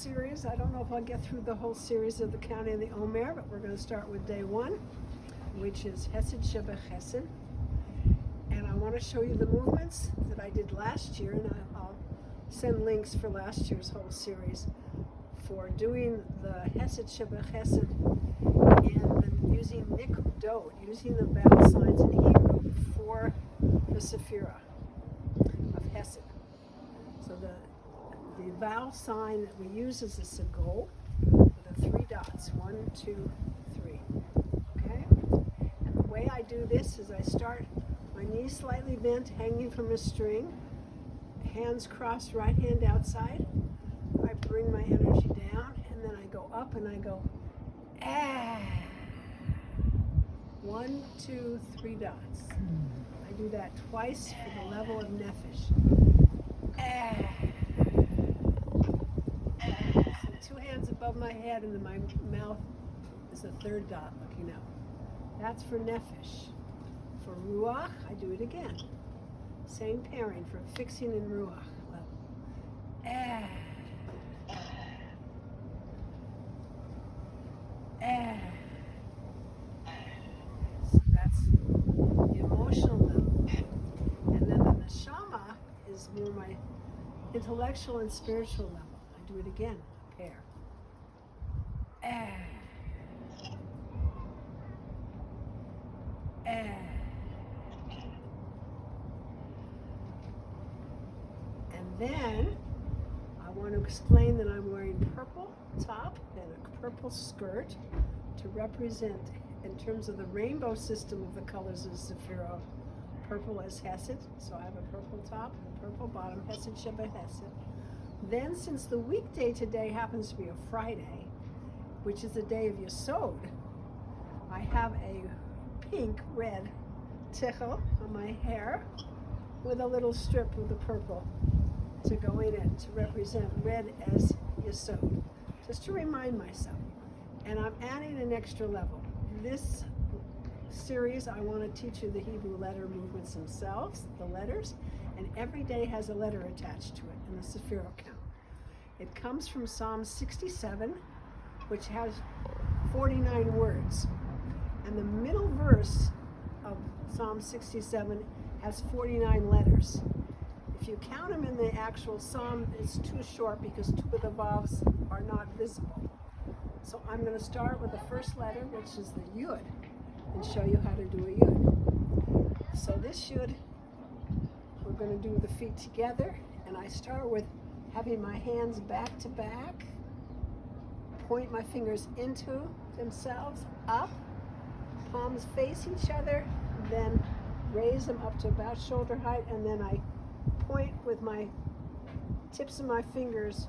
series. I don't know if I'll get through the whole series of the Counting the Omer, but we're going to start with day 1, which is Chesed Sheba Chesed. And I want to show you the movements that I did last year, and I'll send links for last year's whole series for doing the Chesed Sheba Chesed and using Nikudot, using the vowel signs in Hebrew for the sefirot of Chesed. So the vowel sign that we use is a segol with the 3 dots, 1, 2, 3. Okay? And the way I do this is I start my knees slightly bent, hanging from a string, hands crossed, right hand outside. I bring my energy down, and then I go up and I go, ah. 1, 2, 3 dots. I do that twice for the level of nefesh. Ah. So 2 hands above my head, and then my mouth is the 3rd dot looking out. That's for nefesh. For ruach, I do it again. Same pairing for fixing in ruach level. Ah. Ah. So that's the emotional level. And then the neshama is more my intellectual and spiritual level. I do it again, a pair. Ah. Ah. And then I want to explain that I'm wearing purple top and a purple skirt to represent, in terms of the rainbow system of the colors of sefirot, purple as Chesed. So I have a purple top and a purple bottom, Chesed Sheba Chesed. Then, since the weekday today happens to be a Friday, which is the day of Yesod, I have a pink, red tichel on my hair with a little strip of the purple to go in it to represent red as Yesod, just to remind myself. And I'm adding an extra level. This series, I want to teach you the Hebrew letter movements themselves, the letters, and every day has a letter attached to it in the sefirot count. It comes from Psalm 67, which has 49 words. And the middle verse of Psalm 67 has 49 letters. If you count them in the actual psalm, it's too short because 2 of the vowels are not visible. So I'm going to start with the first letter, which is the Yud, and show you how to do a Yud. So this Yud, we're going to do the feet together, and I start with having my hands back to back, point my fingers into themselves, up, palms face each other, then raise them up to about shoulder height, and then I point with my tips of my fingers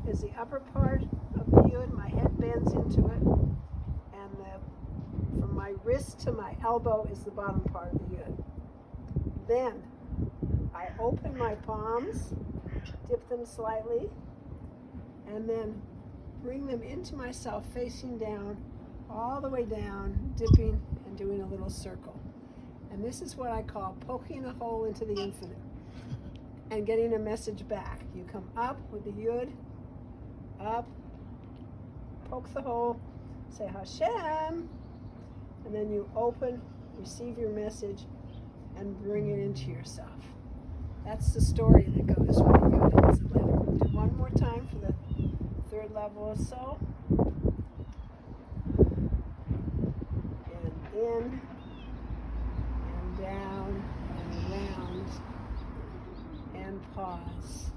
is the upper part of the Yud. My head bends into it, and from my wrist to my elbow is the bottom part of the Yud. Then I open my palms, dip them slightly, and then bring them into myself facing down, all the way down, dipping and doing a little circle. And this is what I call poking a hole into the infinite and getting a message back. You come up with the Yud, up, poke the hole, say Hashem, and then you open, receive your message, and bring it into yourself. That's the story that goes with the Yud as a letter. We'll do one more time for the 3rd level or so. And in, and down, and around, and pause.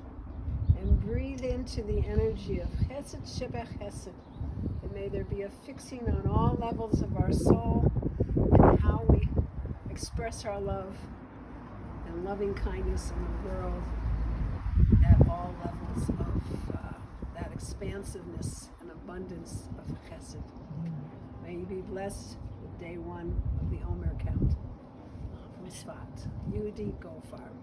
And breathe into the energy of Chesed Sheba Chesed. And may there be a fixing on all levels of our soul and how we express our love and loving kindness in the world at all levels of that expansiveness and abundance of Chesed. May you be blessed with day 1 of the Omer count from Sfat. Yehudit Goldfarb.